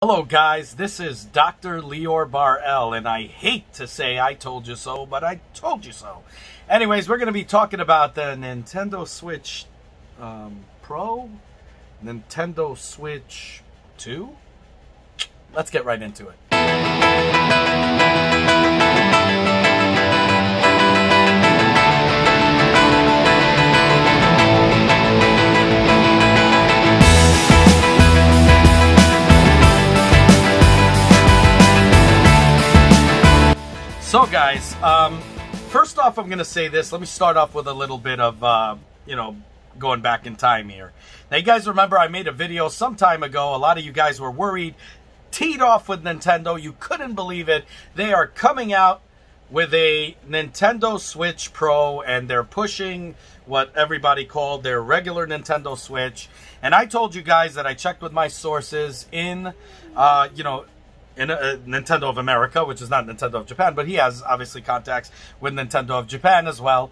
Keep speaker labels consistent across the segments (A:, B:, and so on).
A: Hello guys, this is Dr. Lior Bar-El, and I hate to say I told you so, but I told you so. Anyways, we're going to be talking about the Nintendo Switch Pro, Nintendo Switch 2. Let's get right into it. So guys, first off, I'm going to say this. Let me start off with a little bit of, going back in time here. Now, you guys remember I made a video some time ago. A lot of you guys were worried, teed off with Nintendo. You couldn't believe it. They are coming out with a Nintendo Switch Pro, and they're pushing what everybody called their regular Nintendo Switch. And I told you guys that I checked with my sources in, in Nintendo of America, which is not Nintendo of Japan, but he has obviously contacts with Nintendo of Japan as well,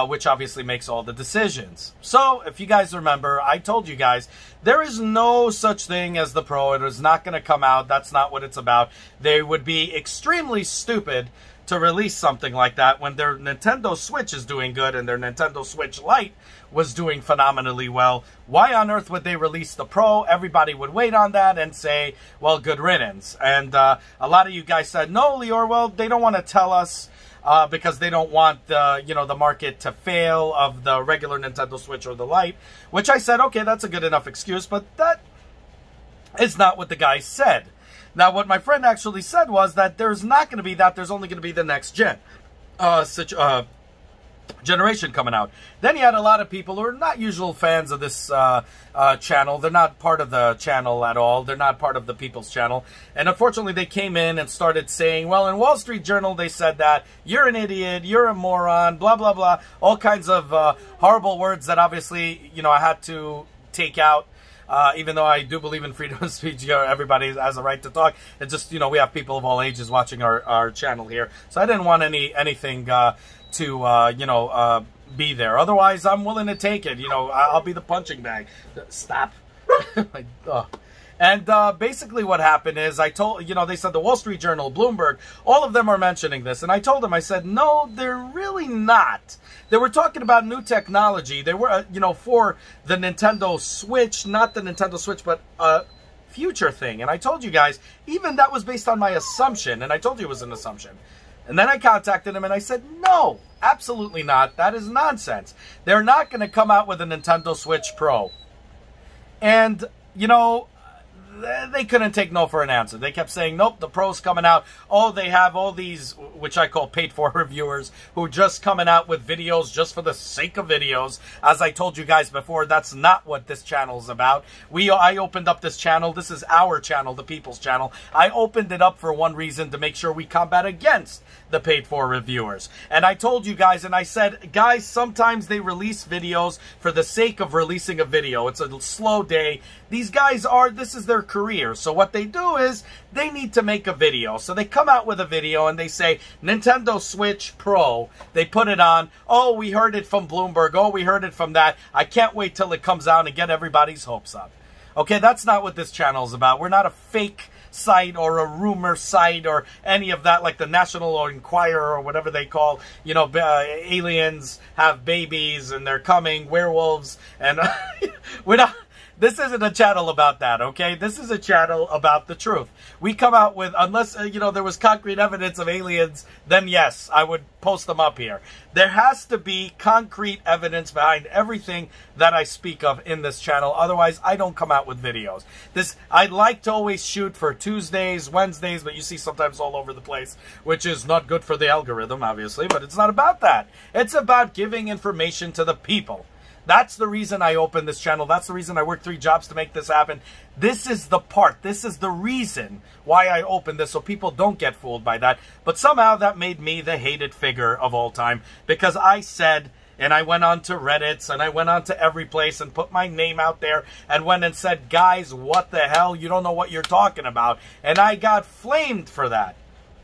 A: which obviously makes all the decisions. So, if you guys remember, I told you guys, there is no such thing as the Pro. It is not going to come out. That's not what it's about. They would be extremely stupid to release something like that when their Nintendo Switch is doing good and their Nintendo Switch Lite was doing phenomenally well. Why on earth would they release the Pro? Everybody would wait on that and say, well, good riddance. And a lot of you guys said, no, Lior, well, they don't want to tell us because they don't want the, the market to fail of the regular Nintendo Switch or the Lite, which I said, okay, that's a good enough excuse, but that is not what the guy said. Now, what my friend actually said was that there's not going to be that. There's only going to be the next generation coming out. Then you had a lot of people who are not usual fans of this channel. They're not part of the channel at all. They're not part of the People's Channel. And unfortunately, they came in and started saying, well, in Wall Street Journal, they said that you're an idiot, you're a moron, blah, blah, blah. All kinds of horrible words that obviously, I had to take out. Even though I do believe in freedom of speech, everybody has a right to talk. It's just, we have people of all ages watching our channel here. So I didn't want anything to be there. Otherwise, I'm willing to take it. I'll be the punching bag. Stop. And basically what happened is I told, they said the Wall Street Journal, Bloomberg, all of them are mentioning this. And I told them, I said, no, they're really not. They were talking about new technology. They were, for the Nintendo Switch, not the Nintendo Switch, but a future thing. And I told you guys, even that was based on my assumption. And I told you it was an assumption. And then I contacted him and I said, no, absolutely not. That is nonsense. They're not going to come out with a Nintendo Switch Pro. And, they couldn't take no for an answer. They kept saying, nope, the Pro's coming out. Oh, they have all these, which I call paid-for reviewers, who are just coming out with videos just for the sake of videos. As I told you guys before, that's not what this channel is about. I opened up this channel. This is our channel, the People's Channel. I opened it up for one reason, to make sure we combat against the paid-for reviewers. And I told you guys, and I said, guys, sometimes they release videos for the sake of releasing a video. It's a slow day. These guys this is their career. So what they do is they need to make a video. So they come out with a video and they say, Nintendo Switch Pro. They put it on. Oh, we heard it from Bloomberg. Oh, we heard it from that. I can't wait till it comes out and get everybody's hopes up. Okay, that's not what this channel is about. We're not a fake site or a rumor site or any of that, like the National Enquirer or whatever they call, aliens have babies and they're coming, werewolves, and we're not. This isn't a channel about that, okay? This is a channel about the truth. We come out with, unless, there was concrete evidence of aliens, then yes, I would post them up here. There has to be concrete evidence behind everything that I speak of in this channel. Otherwise, I don't come out with videos. I like to always shoot for Tuesdays, Wednesdays, but you see sometimes all over the place, which is not good for the algorithm, obviously, but it's not about that. It's about giving information to the people. That's the reason I opened this channel. That's the reason I worked 3 jobs to make this happen. This is the part. This is the reason why I opened this, so people don't get fooled by that. But somehow that made me the hated figure of all time, because I said, and I went on to Reddits, and I went on to every place and put my name out there and went and said, guys, what the hell? You don't know what you're talking about. And I got flamed for that.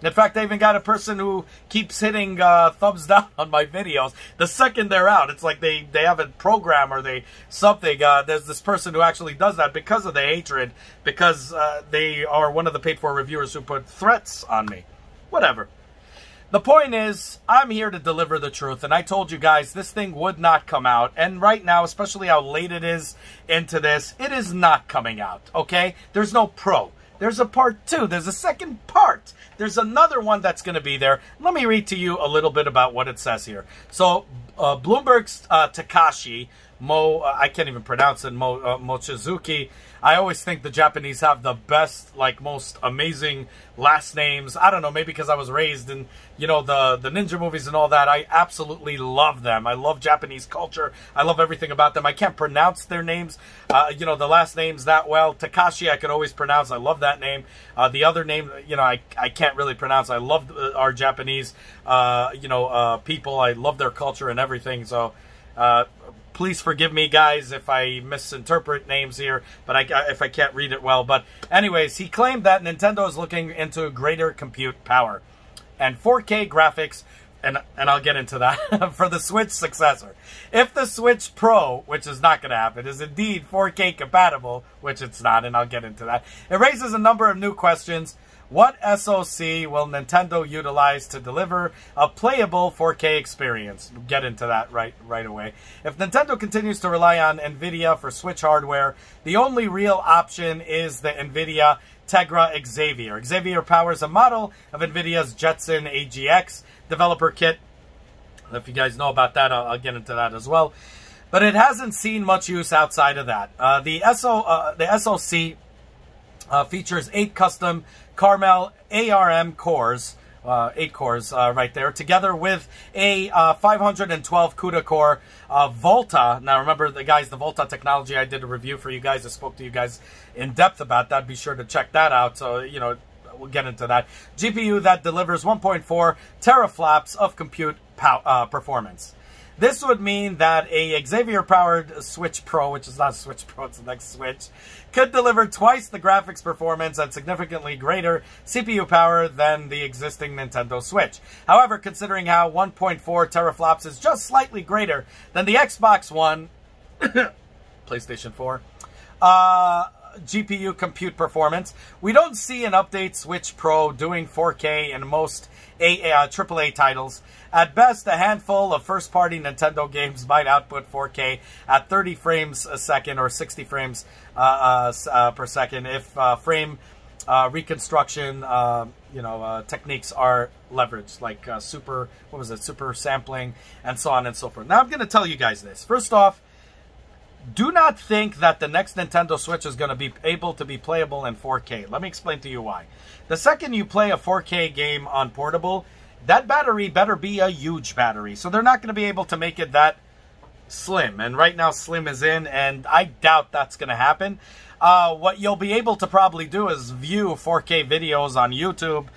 A: In fact, I even got a person who keeps hitting thumbs down on my videos. The second they're out, it's like they have a program or something. There's this person who actually does that because of the hatred, because they are one of the paid-for reviewers who put threats on me. Whatever. The point is, I'm here to deliver the truth, and I told you guys this thing would not come out. And right now, especially how late it is into this, it is not coming out, okay? There's no Pro. There's a part 2. There's a second part. There's another one that's going to be there. Let me read to you a little bit about what it says here. So, Bloomberg's Takashi I can't even pronounce it, Mochizuki. I always think the Japanese have the best, like, most amazing last names. I don't know, maybe because I was raised in, you know, the ninja movies and all that. I absolutely love them. I love Japanese culture. I love everything about them. I can't pronounce their names, you know, the last names that well. Takashi, I could always pronounce. I love that name. The other name, you know, I can't really pronounce. I love our Japanese, you know, people. I love their culture and everything. So, please forgive me, guys, if I misinterpret names here, but if I can't read it well. But anyways, he claimed that Nintendo is looking into greater compute power and 4K graphics, and I'll get into that, for the Switch successor. If the Switch Pro, which is not going to happen, is indeed 4K compatible, which it's not, and I'll get into that, it raises a number of new questions. What SoC will Nintendo utilize to deliver a playable 4K experience? We'll get into that right away. If Nintendo continues to rely on NVIDIA for Switch hardware, the only real option is the NVIDIA Tegra Xavier. Xavier powers a model of NVIDIA's Jetson AGX developer kit. If you guys know about that, I'll get into that as well. But it hasn't seen much use outside of that. The SoC features 8 custom Carmel ARM cores, 8 cores right there, together with a 512 CUDA core Volta. Now remember, the Volta technology, I did a review for you guys. I spoke to you guys in depth about that. Be sure to check that out. So, you know, we'll get into that. GPU that delivers 1.4 teraflops of compute performance. This would mean that a Xavier-powered Switch Pro, which is not Switch Pro, it's the next Switch, could deliver twice the graphics performance and significantly greater CPU power than the existing Nintendo Switch. However, considering how 1.4 teraflops is just slightly greater than the Xbox One, PlayStation 4, GPU compute performance, we don't see an update Switch Pro doing 4K in most AAA titles. At best, a handful of first-party Nintendo games might output 4K at 30 frames a second or 60 frames per second if frame reconstruction, you know, techniques are leveraged, like super sampling and so on and so forth. Now, I'm going to tell you guys this. First off, do not think that the next Nintendo Switch is going to be able to be playable in 4K. Let me explain to you why. The second you play a 4K game on portable, that battery better be a huge battery. So they're not going to be able to make it that slim. And right now, slim is in, and I doubt that's going to happen. What you'll be able to probably do is view 4K videos on YouTube,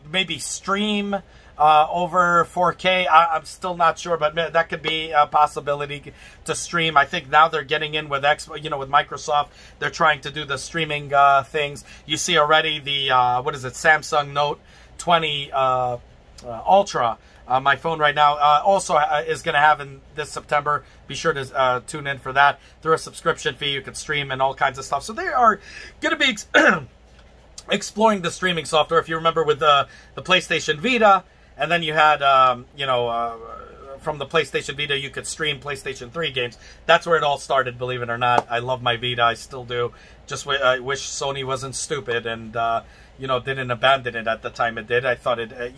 A: maybe stream over 4K. I'm still not sure, but that could be a possibility to stream. I think now they're getting in with with Microsoft. They're trying to do the streaming things. You see already the Samsung Note 20 Ultra. My phone right now also is going to have in this September. Be sure to tune in for that. Through a subscription fee, you can stream and all kinds of stuff. So they are going to be exploring the streaming software. If you remember with the PlayStation Vita, and then you had, from the PlayStation Vita, you could stream PlayStation 3 games. That's where it all started, believe it or not. I love my Vita. I still do. Just I wish Sony wasn't stupid and, didn't abandon it at the time it did. I thought it,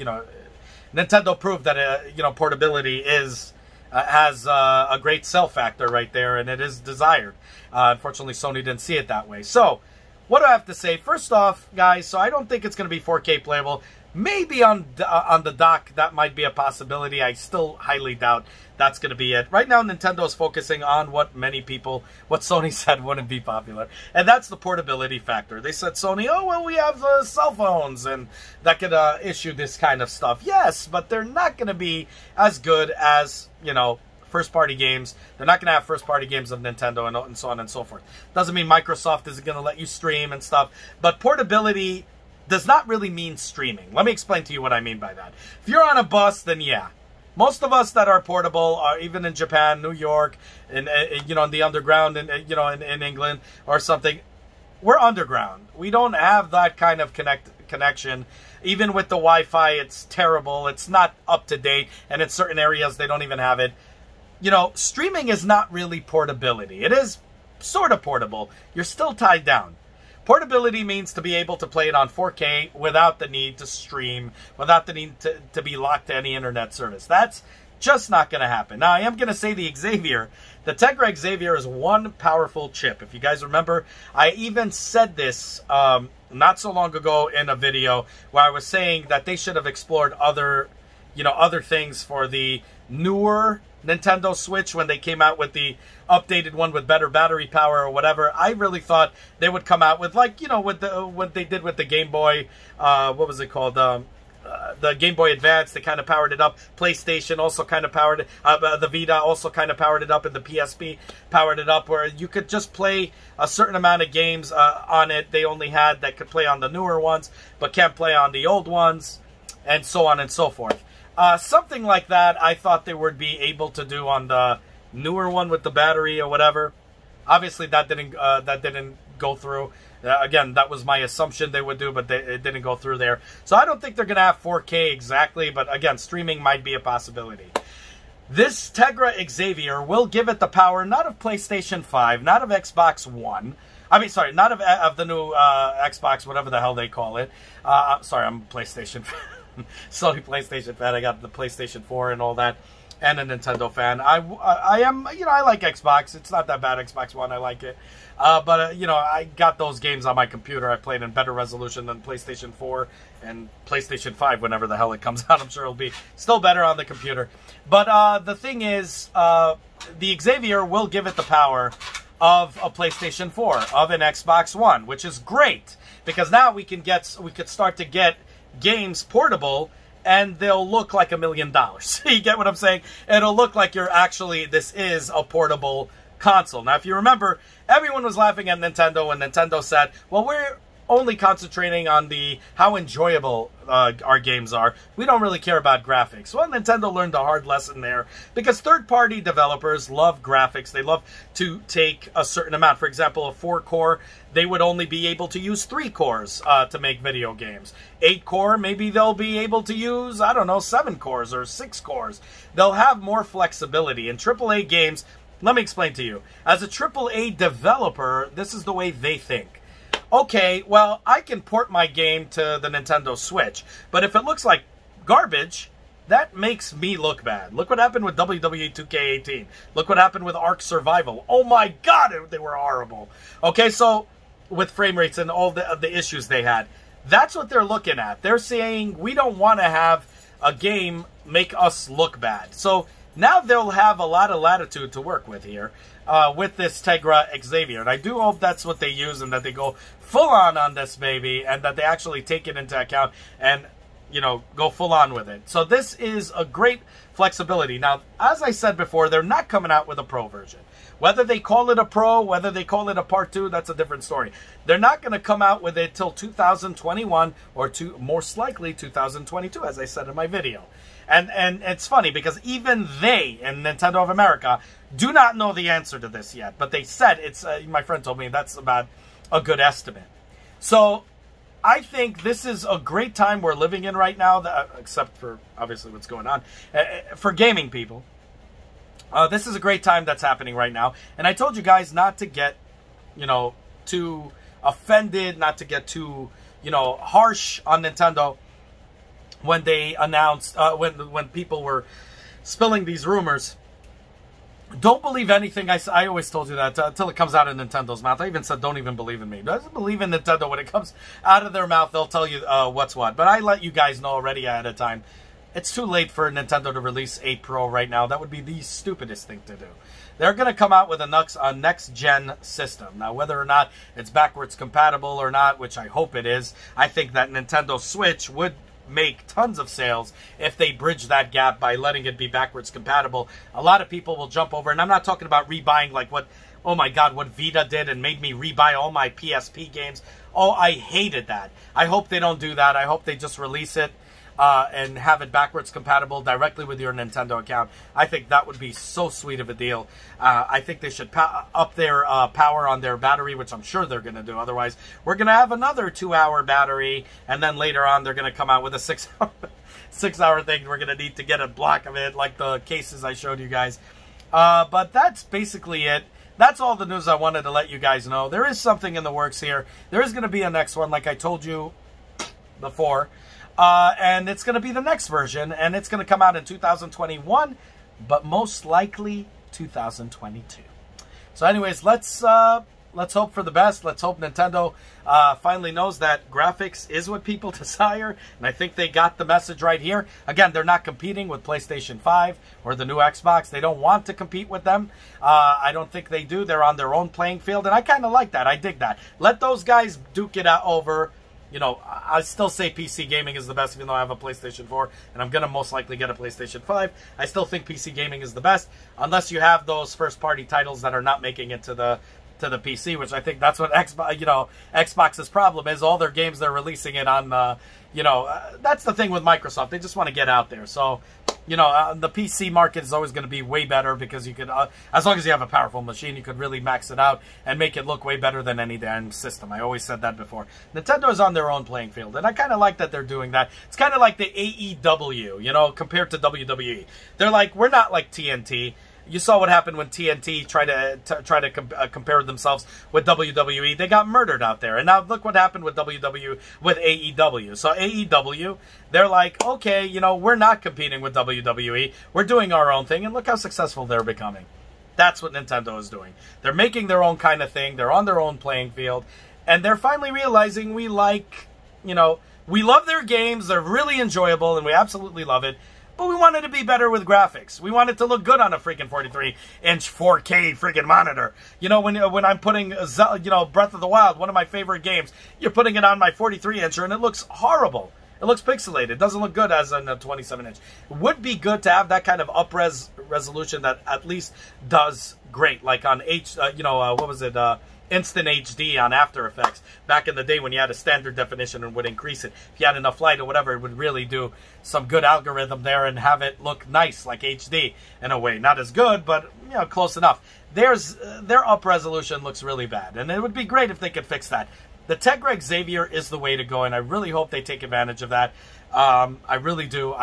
A: Nintendo proved that, portability has a great sell factor right there, and it is desired. Unfortunately, Sony didn't see it that way. So, what do I have to say? First off, guys, so I don't think it's going to be 4K playable. Maybe on the dock, that might be a possibility. I still highly doubt that's going to be it. Right now, Nintendo is focusing on what Sony said wouldn't be popular. And that's the portability factor. They said, Sony, oh, well, we have cell phones and that could issue this kind of stuff. Yes, but they're not going to be as good as, first-party games. They're not going to have first-party games of Nintendo and so on and so forth. Doesn't mean Microsoft isn't going to let you stream and stuff. But portability does not really mean streaming. Let me explain to you what I mean by that. If you're on a bus, then yeah. Most of us that are portable are even in Japan, New York, and you know, in the underground, and you know, in England or something. We're underground. We don't have that kind of connection. Even with the Wi-Fi, it's terrible. It's not up to date, and in certain areas they don't even have it. You know, streaming is not really portability. It is sort of portable. You're still tied down. Portability means to be able to play it on 4K without the need to stream, without the need to be locked to any internet service. That's just not going to happen. Now, I am going to say the Tegra Xavier is one powerful chip. If you guys remember, I even said this not so long ago in a video where I was saying that they should have explored other things for the newer Nintendo Switch when they came out with the updated one with better battery power or whatever. I really thought they would come out with, like, you know, with what they did with the Game Boy, what was it called? The Game Boy Advance, they kind of powered it up. PlayStation also kind of powered it. The Vita also kind of powered it up, and the PSP powered it up, where you could just play a certain amount of games on it. They only had that could play on the newer ones, but can't play on the old ones, and so on and so forth. Something like that I thought they would be able to do on the newer one with the battery or whatever. Obviously, that didn't go through. Again, that was my assumption they would do, but it didn't go through there. So I don't think they're going to have 4K exactly, but again, streaming might be a possibility. This Tegra Xavier will give it the power, not of PlayStation 5, not of Xbox One. I mean, sorry, not of the new Xbox, whatever the hell they call it. Sorry, I'm PlayStation fan. Sony PlayStation fan. I got the PlayStation 4 and all that, and a Nintendo fan. I am, you know, I like Xbox. It's not that bad, Xbox One. I like it. But, you know, I got those games on my computer. I played in better resolution than PlayStation 4 and PlayStation 5 whenever the hell it comes out. I'm sure it'll be still better on the computer. But the thing is, the Xavier will give it the power of a PlayStation 4, of an Xbox One, which is great. Because now we could start to get games portable, and they'll look like $1 million. You get what I'm saying? It'll look like this is a portable console. Now, if you remember, everyone was laughing at Nintendo when Nintendo said, well, we're only concentrating on how enjoyable our games are. We don't really care about graphics. Well, Nintendo learned a hard lesson there, because third-party developers love graphics. They love to take a certain amount. For example, a 4-core, they would only be able to use 3 cores to make video games. 8-core, maybe they'll be able to use, I don't know, 7 cores or 6 cores. They'll have more flexibility. In AAA games, let me explain to you. As a AAA developer, this is the way they think. Okay, well, I can port my game to the Nintendo Switch, but if it looks like garbage, that makes me look bad. Look what happened with WWE 2K18. Look what happened with Ark Survival. Oh my God, they were horrible. Okay, so with frame rates and all the issues they had, that's what they're looking at. They're saying, we don't want to have a game make us look bad. So now they'll have a lot of latitude to work with here with this Tegra Xavier. And I do hope that's what they use, and that they go full on this baby, and that they actually take it into account and, you know, go full on with it. So this is a great flexibility. Now, as I said before, they're not coming out with a Pro version. Whether they call it a Pro, whether they call it a Part 2, that's a different story. They're not going to come out with it till 2021 or most likely 2022, as I said in my video. And it's funny, because even they, and Nintendo of America, do not know the answer to this yet. But they said it's, my friend told me that's about a good estimate. So I think this is a great time we're living in right now, except for obviously what's going on, for gaming people. This is a great time that's happening right now. And I told you guys not to get, you know, too offended, not to get too, you know, harsh on Nintendo when they announced, when people were spilling these rumors. Don't believe anything. I always told you that until it comes out of Nintendo's mouth. I even said, don't even believe in me. Doesn't believe in Nintendo. When it comes out of their mouth, they'll tell you what's what. But I let you guys know already ahead of time. It's too late for Nintendo to release 8 Pro right now. That would be the stupidest thing to do. They're going to come out with a next-gen system. Now, whether or not it's backwards compatible or not, which I hope it is, I think that Nintendo Switch would make tons of sales if they bridge that gap by letting it be backwards compatible. A lot of people will jump over, and I'm not talking about rebuying like what, oh my God, what Vita did and made me rebuy all my PSP games. Oh, I hated that. I hope they don't do that. I hope they just release it and have it backwards compatible directly with your Nintendo account. I think that would be so sweet of a deal. I think they should up their power on their battery, which I'm sure they're going to do. Otherwise, we're going to have another 2-hour battery, and then later on they're going to come out with a 6-hour thing. We're going to need to get a block of it, like the cases I showed you guys. But that's basically it. That's all the news I wanted to let you guys know. There is something in the works here. There is going to be a next one, like I told you before. And it's going to be the next version, and it's going to come out in 2021, but most likely 2022. So anyways, let's hope for the best. Let's hope Nintendo finally knows that graphics is what people desire, and I think they got the message right here. Again, they're not competing with PlayStation 5 or the new Xbox. They don't want to compete with them. I don't think they do. They're on their own playing field, and I kind of like that. I dig that. Let those guys duke it out over. You know, I still say PC gaming is the best, even though I have a PlayStation 4, and I'm going to most likely get a PlayStation 5. I still think PC gaming is the best, unless you have those first-party titles that are not making it to the PC, which I think that's what Xbox's problem is. All their games, they're releasing it on, that's the thing with Microsoft. They just want to get out there. So, the PC market is always going to be way better because you could, as long as you have a powerful machine, you could really max it out and make it look way better than any damn system. I always said that before. Nintendo is on their own playing field, and I kind of like that they're doing that. It's kind of like the AEW, compared to WWE. They're like, we're not like TNT. You saw what happened when TNT tried to compare themselves with WWE. They got murdered out there. And now look what happened with AEW. So AEW, they're like, okay, we're not competing with WWE. We're doing our own thing. And look how successful they're becoming. That's what Nintendo is doing. They're making their own kind of thing. They're on their own playing field. And they're finally realizing we love their games. They're really enjoyable, and we absolutely love it. But we want it to be better with graphics. We want it to look good on a freaking 43-inch 4K freaking monitor. When I'm putting, Breath of the Wild, one of my favorite games, you're putting it on my 43-incher and it looks horrible. It looks pixelated. It doesn't look good as a 27-inch. It would be good to have that kind of resolution that at least does great, like on Instant HD on After Effects. Back in the day when you had a standard definition and would increase it. If you had enough light or whatever, it would really do some good algorithm there and have it look nice, like HD in a way. Not as good, but close enough. Their up resolution looks really bad, and it would be great if they could fix that. The Tegra Xavier is the way to go, and I really hope they take advantage of that. I really do.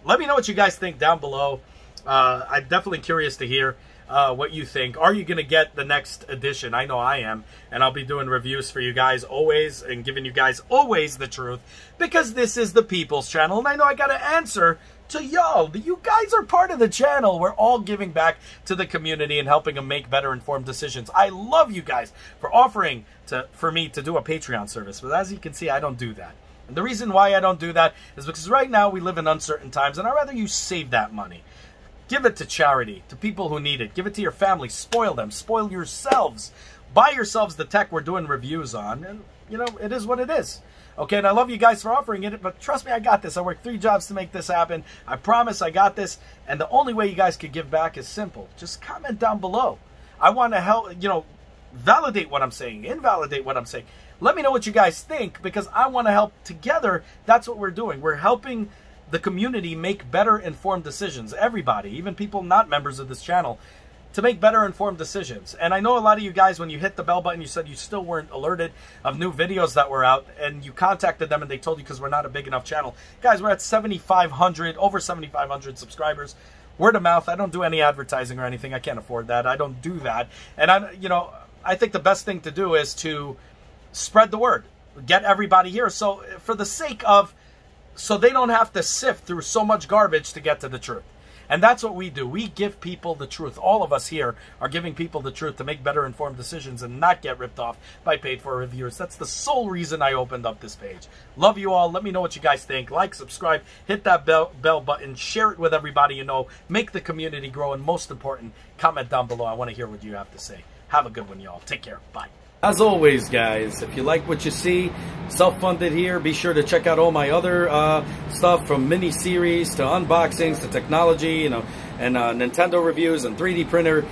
A: Let me know what you guys think down below. I'm definitely curious to hear what you think. Are you going to get the next edition? I know I am, and I'll be doing reviews for you guys always and giving you guys always the truth, because this is the People's Channel, and I know I got to answer to y'all. You guys are part of the channel. We're all giving back to the community and helping them make better informed decisions. I love you guys for offering for me to do a Patreon service, but as you can see, I don't do that. And the reason why I don't do that is because right now we live in uncertain times, and I'd rather you save that money. Give it to charity, to people who need it. Give it to your family. Spoil them. Spoil yourselves. Buy yourselves the tech we're doing reviews on. And, it is what it is. Okay, and I love you guys for offering it, but trust me, I got this. I worked 3 jobs to make this happen. I promise I got this. And the only way you guys could give back is simple. Just comment down below. I want to help, validate what I'm saying, invalidate what I'm saying. Let me know what you guys think, because I want to help together. That's what we're doing. We're helping the community make better informed decisions. Everybody, even people not members of this channel, to make better informed decisions. And I know a lot of you guys, when you hit the bell button, you said you still weren't alerted of new videos that were out, and you contacted them and they told you because we're not a big enough channel. Guys, we're at 7,500, over 7,500 subscribers. Word of mouth. I don't do any advertising or anything. I can't afford that. I don't do that. And I think the best thing to do is to spread the word. Get everybody here. So for the sake of, so they don't have to sift through so much garbage to get to the truth. And that's what we do. We give people the truth. All of us here are giving people the truth to make better informed decisions and not get ripped off by paid-for reviewers. That's the sole reason I opened up this page. Love you all. Let me know what you guys think. Like, subscribe, hit that bell button, share it with everybody you know, make the community grow, and most important, comment down below. I want to hear what you have to say. Have a good one, y'all. Take care. Bye. As always, guys, if you like what you see, self-funded here, be sure to check out all my other stuff, from mini-series to unboxings to technology, and Nintendo reviews and 3D printer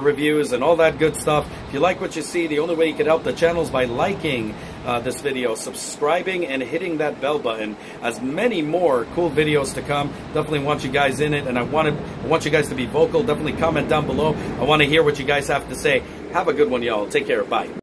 A: reviews and all that good stuff. If you like what you see, the only way you can help the channel is by liking this video, subscribing, and hitting that bell button. As many more cool videos to come. Definitely want you guys in it, and I want you guys to be vocal. Definitely comment down below. I want to hear what you guys have to say. Have a good one, y'all. Take care. Bye.